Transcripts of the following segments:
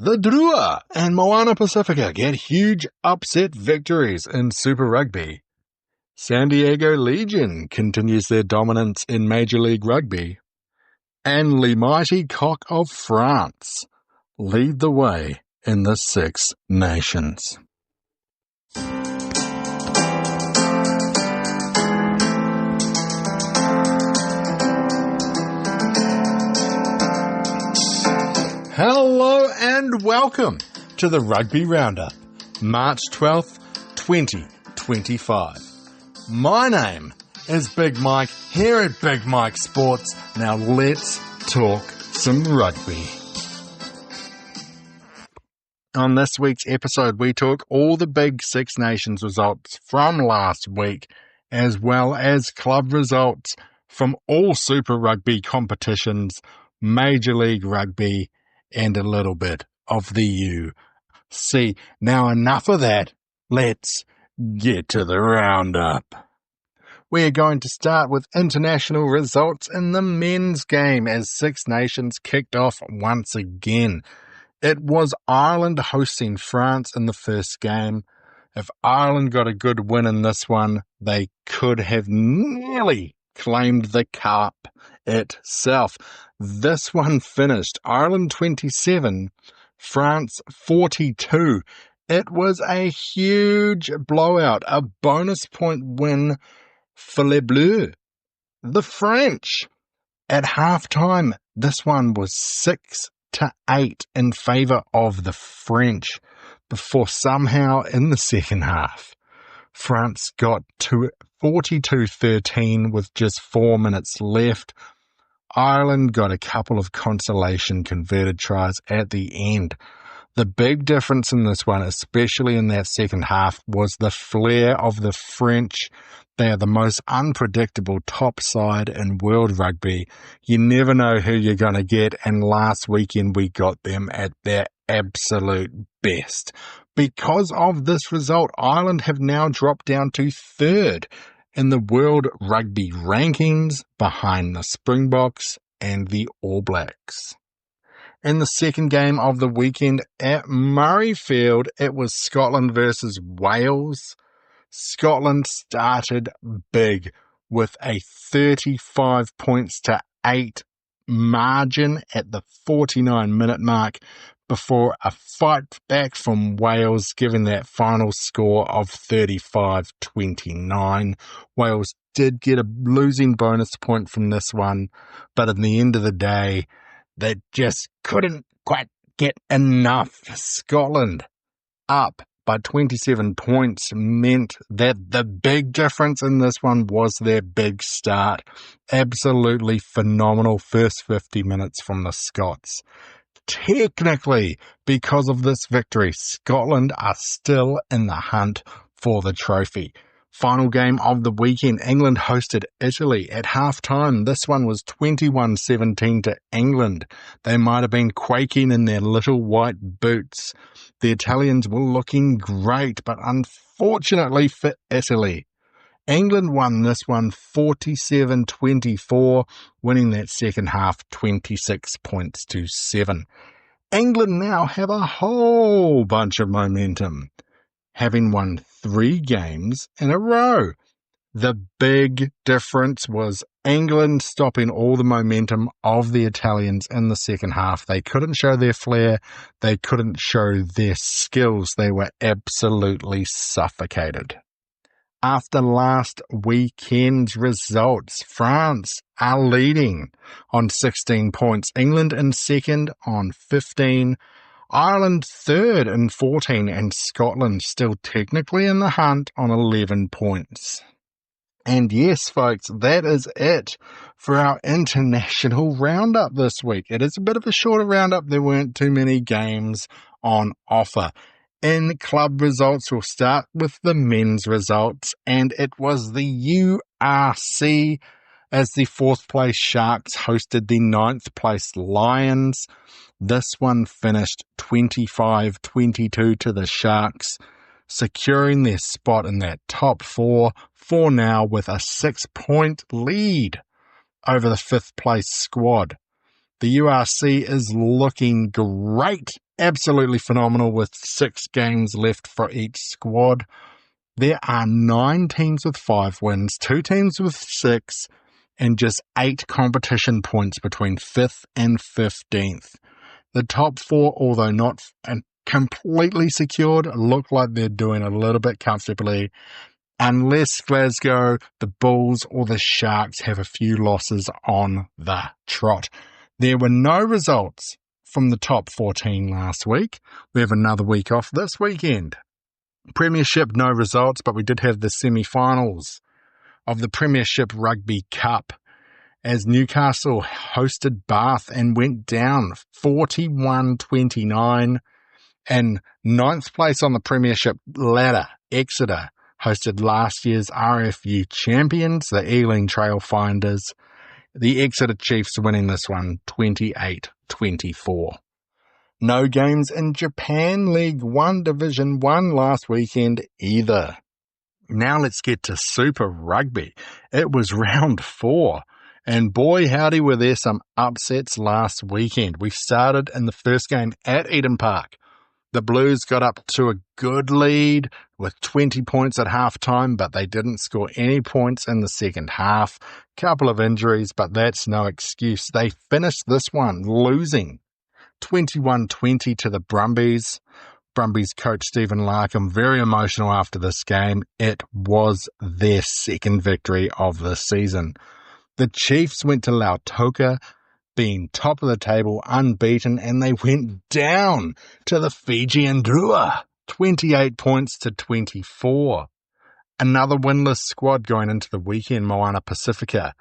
The Drua and Moana Pacifica get huge upset victories in Super Rugby. San Diego Legion continues their dominance in Major League Rugby. And Le Mighty Coq of France lead the way in the Six Nations. Hello and welcome to the Rugby Roundup, March 12th, 2025. My name is Big Mike here at Big Mike Sports. Now let's talk some rugby. On this week's episode, we talk all the big Six Nations results from last week, as well as club results from all Super Rugby competitions, Major League Rugby, and a little bit of the UC. Now enough of that, let's get to the roundup. We're going to start with international results in the men's game as Six Nations kicked off once again. It was Ireland hosting France in the first game. If Ireland got a good win in this one, they could have nearly claimed the cup itself. This one finished Ireland 27, France 42. It was a huge blowout, a bonus point win for Les Bleus. The French, at halftime, this one was 6-8 in favour of the French, before somehow in the second half, France got to 42-13 with just 4 minutes left. Ireland got a couple of consolation converted tries at the end. The big difference in this one, especially in that second half, was the flair of the French. They are the most unpredictable top side in world rugby. You never know who you're going to get, and last weekend we got them at their absolute best. Because of this result, Ireland have now dropped down to third in the World Rugby rankings, behind the Springboks and the All Blacks. In the second game of the weekend at Murrayfield, it was Scotland versus Wales. Scotland started big with a 35-8 margin at the 49-minute mark, before a fight back from Wales, giving that final score of 35-29. Wales did get a losing bonus point from this one, but in the end of the day, they just couldn't quite get enough. Scotland, up by 27 points, meant that the big difference in this one was their big start. Absolutely phenomenal first 50 minutes from the Scots. Technically, because of this victory, Scotland are still in the hunt for the trophy. Final game of the weekend, England hosted Italy at halftime. This one was 21-17 to England. They might have been quaking in their little white boots. The Italians were looking great, but unfortunately for Italy, England won this one 47-24, winning that second half 26-7. England now have a whole bunch of momentum, having won 3 games in a row. The big difference was England stopping all the momentum of the Italians in the second half. They couldn't show their flair. They couldn't show their skills. They were absolutely suffocated. After last weekend's results, France are leading on 16 points, England in second on 15, Ireland third in 14, and Scotland still technically in the hunt on 11 points. And yes, folks, that is it for our international roundup this week. It is a bit of a shorter roundup. There weren't too many games on offer. In club results, we'll start with the men's results, and it was the URC as the 4th place Sharks hosted the 9th place Lions. This one finished 25-22 to the Sharks, securing their spot in that top 4 for now with a 6-point lead over the 5th place squad. The URC is looking great absolutely phenomenal with 6 games left for each squad. There are 9 teams with 5 wins, 2 teams with 6, and just 8 competition points between 5th and 15th. The top 4, although not completely secured, look like they're doing a little bit comfortably, unless Glasgow, the Bulls, or the Sharks have a few losses on the trot. There were no results from the top 14 last week. We have another week off this weekend. Premiership, no results, but we did have the semi-finals of the Premiership Rugby Cup as Newcastle hosted Bath and went down 41-29. And 9th place on the Premiership ladder, Exeter, hosted last year's RFU champions, the Ealing Trailfinders. The Exeter Chiefs winning this one 28-24. No games in Japan League 1 Division 1 last weekend either. Now let's get to Super Rugby. It was round 4. And boy, howdy, were there some upsets last weekend. We started in the first game at Eden Park. The Blues got up to a good lead with 20 points at halftime, but they didn't score any points in the second half. Couple of injuries, but that's no excuse. They finished this one losing 21-20 to the Brumbies. Brumbies coach Stephen Larkham very emotional after this game. It was their second victory of the season. The Chiefs went to Lautoka, being top of the table, unbeaten, and they went down to the Fijian Drua, 28 points to 24. Another winless squad going into the weekend, Moana Pacifica,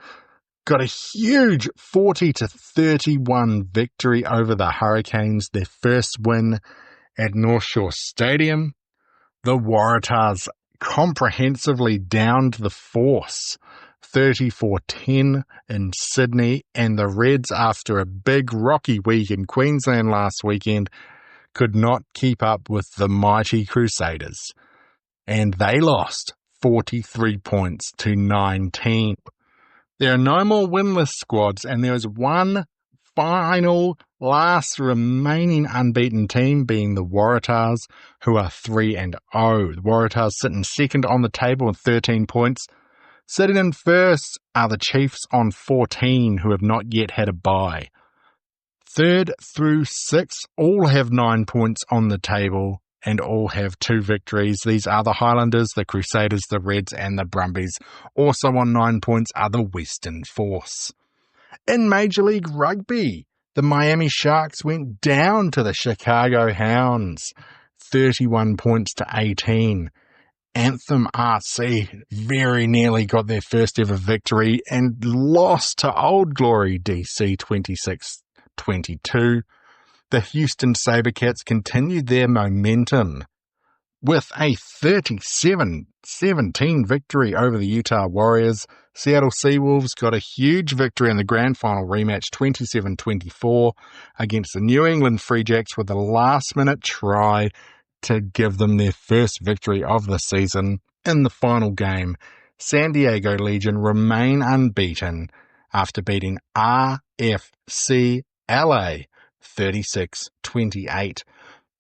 got a huge 40-31 victory over the Hurricanes, their first win at North Shore Stadium. The Waratahs comprehensively downed the Force 34-10 in Sydney, and the Reds, after a big rocky week in Queensland last weekend, could not keep up with the mighty Crusaders, and they lost 43 points to 19. There are no more winless squads, and there is one final last remaining unbeaten team, being the Waratahs, who are 3-0. The Waratahs sitting second on the table with 13 points. Sitting in first are the Chiefs on 14, who have not yet had a bye. 3rd through 6th all have 9 points on the table and all have 2 victories. These are the Highlanders, the Crusaders, the Reds, and the Brumbies. Also on 9 points are the Western Force. In Major League Rugby, the Miami Sharks went down to the Chicago Hounds, 31 points to 18. Anthem RC very nearly got their first ever victory and lost to Old Glory DC 26-22. The Houston Sabercats continued their momentum with a 37-17 victory over the Utah Warriors. Seattle Seawolves got a huge victory in the grand final rematch 27-24 against the New England Free Jacks with a last-minute try to give them their first victory of the season. In the final game, San Diego Legion remain unbeaten after beating RFC LA 36-28.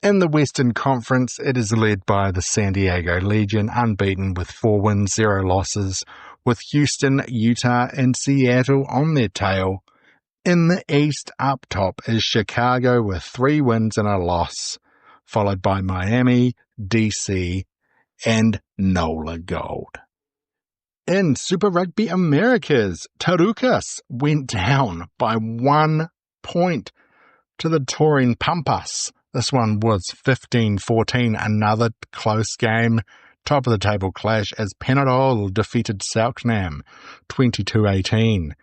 In the Western Conference, it is led by the San Diego Legion, unbeaten with 4 wins, 0 losses, with Houston, Utah, and Seattle on their tail. In the East, up top is Chicago with 3 wins and a loss, followed by Miami, DC, and NOLA Gold. In Super Rugby Americas, Tarukas went down by 1 point to the Touring Pampas. This one was 15-14, another close game. Top of the table clash as Penarol defeated Selknam 22-18.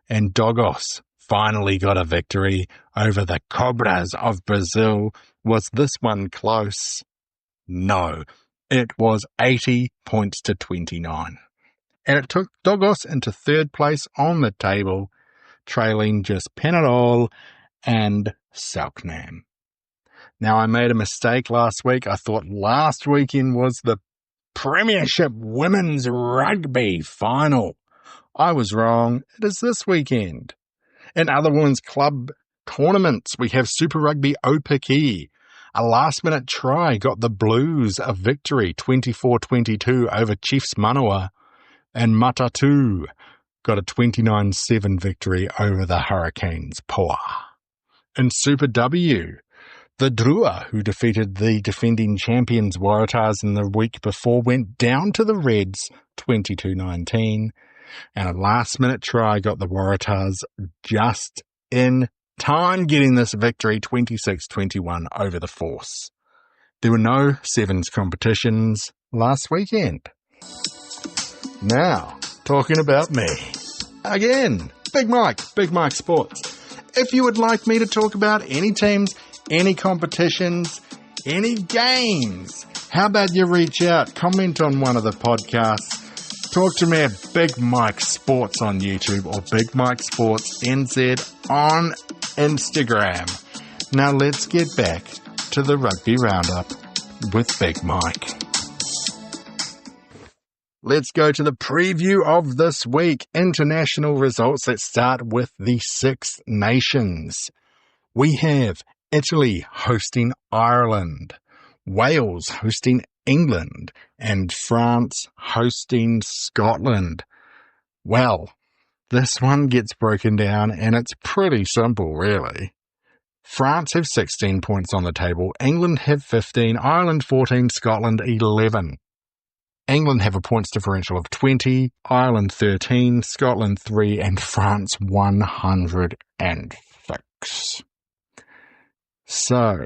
And Dogos finally got a victory over the Cobras of Brazil. Was this one close? No. It was 80 points to 29. And it took Dogos into 3rd place on the table, trailing just Penarol and Selknam. Now, I made a mistake last week. I thought last weekend was the Premiership Women's Rugby final. I was wrong. It is this weekend. In other women's club tournaments, we have Super Rugby Opaki. A last-minute try got the Blues a victory, 24-22 over Chiefs Manawa, and Matatu got a 29-7 victory over the Hurricanes Poa. In Super W, the Drua, who defeated the defending champions Waratahs in the week before, went down to the Reds 22-19, and a last-minute try got the Waratahs just in time getting this victory 26-21 over the Force. There were no sevens competitions last weekend. Now, talking about me. Again, Big Mike Sports. If you would like me to talk about any teams, any competitions, any games, how about you reach out, comment on one of the podcasts, talk to me at Big Mike Sports on YouTube or Big Mike Sports NZ on Instagram. Now let's get back to the Rugby Roundup with Big Mike. Let's go to the preview of this week. International results. Let's start with the Six Nations. We have Italy hosting Ireland, Wales hosting England, and France hosting Scotland. Well, this one gets broken down and it's pretty simple, really. France have 16 points on the table, England have 15, Ireland 14, Scotland 11. England have a points differential of 20, Ireland 13, Scotland 3, and France 106. So,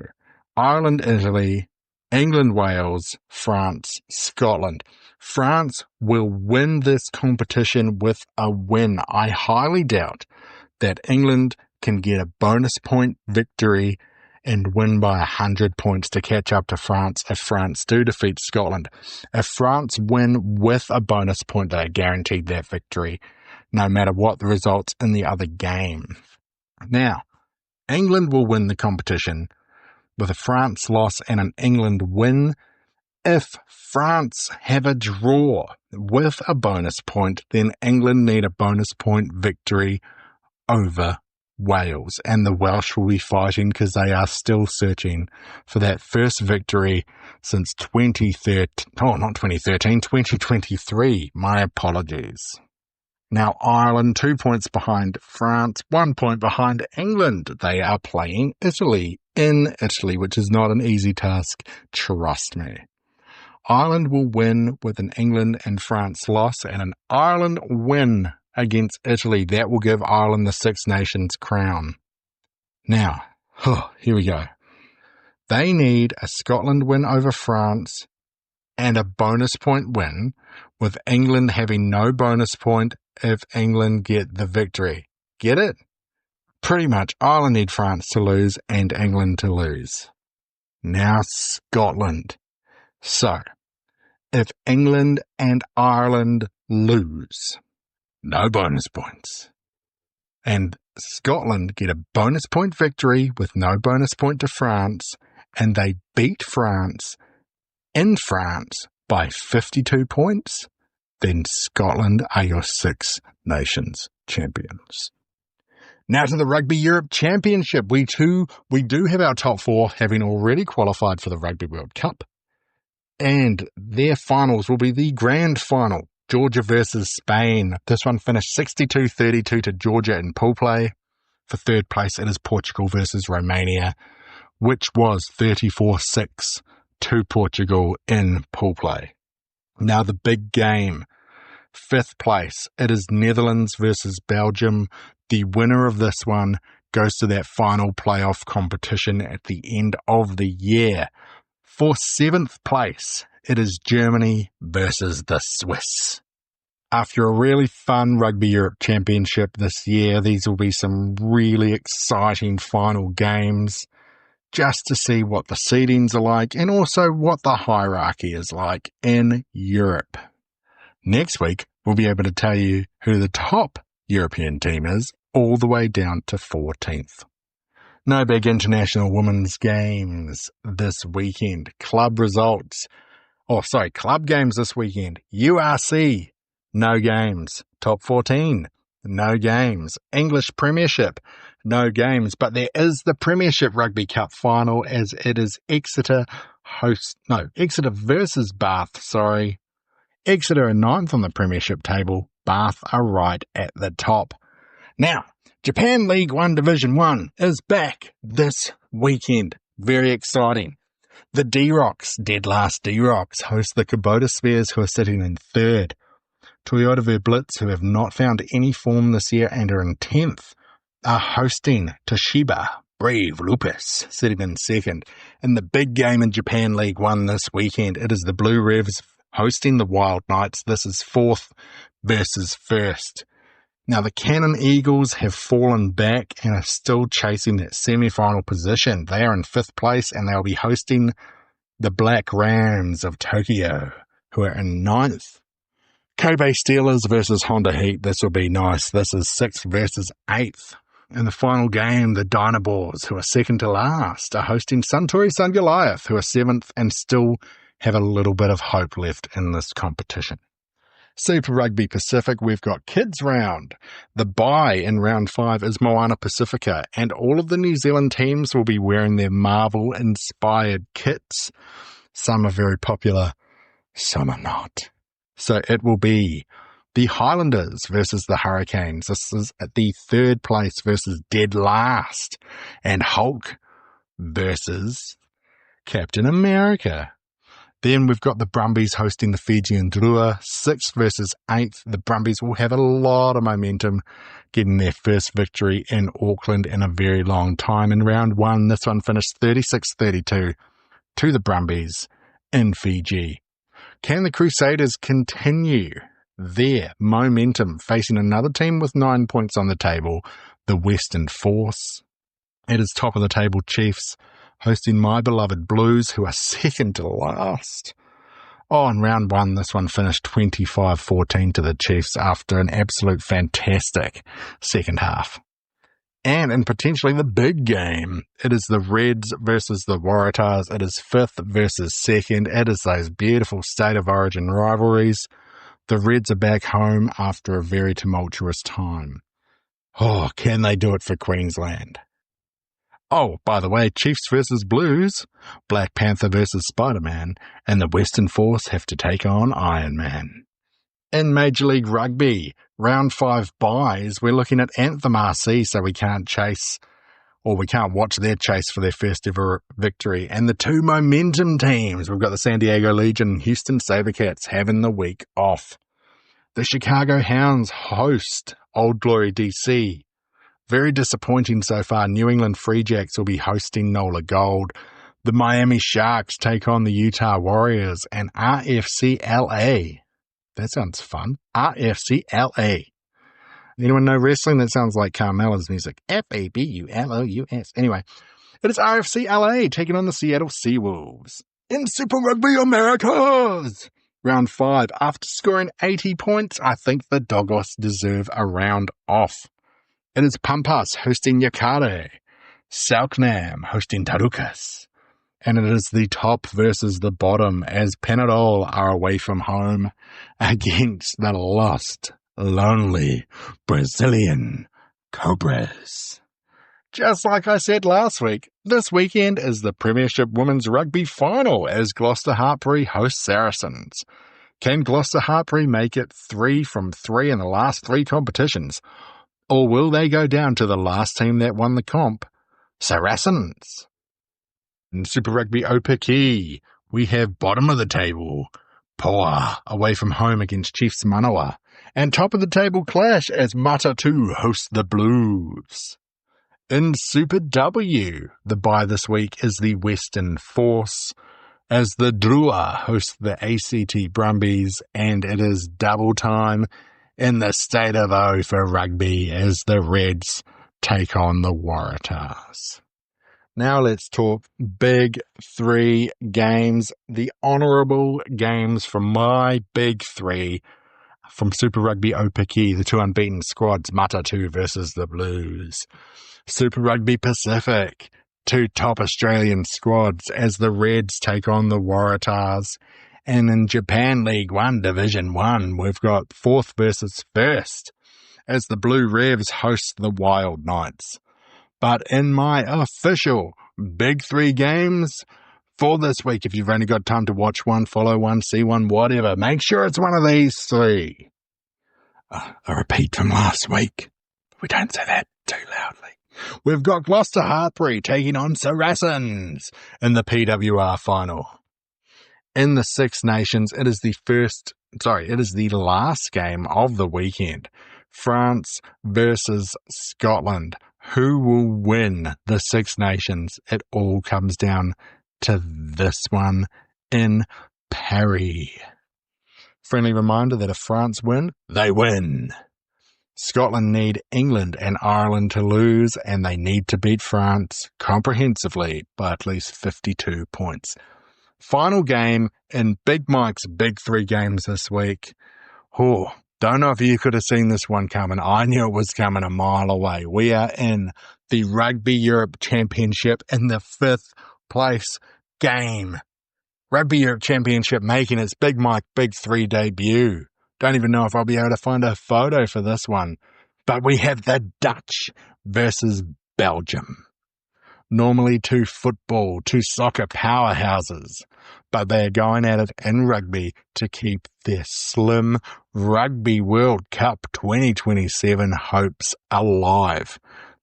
Ireland, Italy, England, Wales, France, Scotland. France will win this competition with a win. I highly doubt that England can get a bonus point victory and win by 100 points to catch up to France if France do defeat Scotland. If France win with a bonus point, they are guaranteed that victory, no matter what the results in the other game. Now, England will win the competition with a France loss and an England win. If France have a draw with a bonus point, then England need a bonus point victory over Wales, and the Welsh will be fighting because they are still searching for that first victory since 2023. My apologies. Now Ireland 2 points behind France, 1 point behind England. They are playing Italy in Italy, which is not an easy task, trust me. Ireland will win with an England and France loss and an Ireland win against Italy. That will give Ireland the Six Nations crown. Now, here we go. They need a Scotland win over France and a bonus point win, with England having no bonus point if England get the victory. Get it? Pretty much Ireland need France to lose and England to lose. Now Scotland. So, if England and Ireland lose, no bonus points, and Scotland get a bonus point victory with no bonus point to France, and they beat France in France by 52 points, then Scotland are your Six Nations champions. Now to the Rugby Europe Championship. We do have our top four having already qualified for the Rugby World Cup, and their finals will be the grand final. Georgia versus Spain. This one finished 62-32 to Georgia in pool play. For third place, it is Portugal versus Romania, which was 34-6 to Portugal in pool play. Now the big game. Fifth place, it is Netherlands versus Belgium. The winner of this one goes to that final playoff competition at the end of the year. For seventh place, it is Germany versus the Swiss. After a really fun Rugby Europe Championship this year, these will be some really exciting final games just to see what the seedings are like and also what the hierarchy is like in Europe. Next week, we'll be able to tell you who the top European team is all the way down to 14th. No big international women's games this weekend. Club games this weekend. URC, no games. Top 14, no games. English Premiership, no games, but there is the Premiership Rugby Cup final as it is Exeter versus Bath, Exeter are ninth on the Premiership table, Bath are right at the top. Now, Japan League 1 Division 1 is back this weekend. Very exciting. The D-Rocks, dead last D-Rocks, host the Kubota Spears, who are sitting in third. Toyota Verblitz, who have not found any form this year and are in 10th, are hosting Toshiba Brave Lupus, sitting in second. In the big game in Japan League 1 this weekend, it is the Blue Revs hosting the Wild Knights. This is fourth versus first. Now, the Cannon Eagles have fallen back and are still chasing that semi-final position. They are in fifth place and they'll be hosting the Black Rams of Tokyo, who are in ninth. Kobe Steelers versus Honda Heat. This will be nice. This is sixth versus eighth. In the final game, the Dynabors, who are second to last, are hosting Suntory Sun Goliath, who are seventh and still have a little bit of hope left in this competition. Super Rugby Pacific, we've got Kids Round. The bye in round 5 is Moana Pacifica, and all of the New Zealand teams will be wearing their Marvel-inspired kits. Some are very popular, some are not. So it will be the Highlanders versus the Hurricanes. This is at the third place versus dead last. And Hulk versus Captain America. Then we've got the Brumbies hosting the Fijian Drua, 6th versus 8th. The Brumbies will have a lot of momentum getting their first victory in Auckland in a very long time. In round 1, this one finished 36-32 to the Brumbies in Fiji. Can the Crusaders continue their momentum facing another team with 9 points on the table, the Western Force? It is top of the table Chiefs hosting my beloved Blues, who are second to last. In round 1, this one finished 25-14 to the Chiefs after an absolute fantastic second half. And in potentially the big game, it is the Reds versus the Waratahs. It is 5th versus 2nd. It is those beautiful State of Origin rivalries. The Reds are back home after a very tumultuous time. Can they do it for Queensland? By the way, Chiefs versus Blues, Black Panther versus Spider-Man, and the Western Force have to take on Iron Man. In Major League Rugby, round 5 byes, we're looking at Anthem RC, so we can't watch their chase for their first ever victory. And the two momentum teams, we've got the San Diego Legion and Houston Sabercats having the week off. The Chicago Hounds host Old Glory DC. Very disappointing so far. New England Free Jacks will be hosting NOLA Gold. The Miami Sharks take on the Utah Warriors, and RFC LA. That sounds fun. RFC LA. Anyone know wrestling? That sounds like Carmella's music. Fabulous. Anyway, it is RFC LA taking on the Seattle Seawolves. In Super Rugby Americas! Round 5. After scoring 80 points, I think the Doggos deserve a round off. It is Pampas hosting Yakare, Selknam hosting Tarukas, and it is the top versus the bottom as Panadol are away from home against the lost, lonely Brazilian Cobras. Just like I said last week, this weekend is the Premiership Women's Rugby Final as Gloucester Hartpury hosts Saracens. Can Gloucester Hartpury make it 3 from 3 in the last 3 competitions? Or will they go down to the last team that won the comp, Saracens? In Super Rugby Opaki, we have bottom of the table, Poa, away from home against Chiefs Manawa, and top of the table clash as Matatu host the Blues. In Super W, the bye this week is the Western Force, as the Drua host the ACT Brumbies, and it is double time in the State of O for rugby as the Reds take on the Waratahs. Now let's talk Big 3 games, the honourable games from my Big 3 from Super Rugby Opaki, the 2 unbeaten squads, Matatu versus the Blues. Super Rugby Pacific, 2 top Australian squads as the Reds take on the Waratahs. And in Japan League 1 Division 1, we've got 4th versus 1st as the Blue Revs host the Wild Knights. But in my official Big 3 games for this week, if you've only got time to watch one, follow one, see one, whatever, make sure it's one of these 3. A repeat from last week. We don't say that too loudly. We've got Gloucester Hartpury taking on Saracens in the PWR final. In the Six Nations, it is the last game of the weekend. France versus Scotland. Who will win the Six Nations? It all comes down to this one in Paris. Friendly reminder that if France win, they win. Scotland need England and Ireland to lose, and they need to beat France comprehensively by at least 52 points. Final game in Big Mike's Big 3 games this week. Don't know if you could have seen this one coming. I knew it was coming a mile away. We are in the Rugby Europe Championship in the 5th place game. Rugby Europe Championship making its Big Mike Big 3 debut. Don't even know if I'll be able to find a photo for this one. But we have the Dutch versus Belgium. Normally two soccer powerhouses. But they're going at it in rugby to keep their slim Rugby World Cup 2027 hopes alive.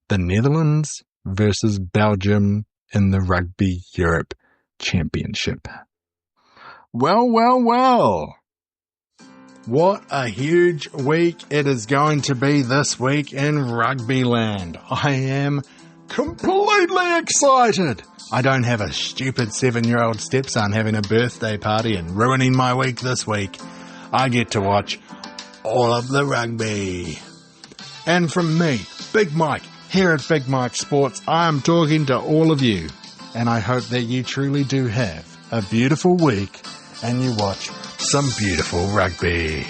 The Netherlands versus Belgium in the Rugby Europe Championship. Well. What a huge week it is going to be this week in Rugby Land. I am completely excited. I don't have a stupid 7-year-old stepson having a birthday party and ruining my week this week. I get to watch all of the rugby. And from me, Big Mike, here at Big Mike Sports, I am talking to all of you. And I hope that you truly do have a beautiful week and you watch some beautiful rugby.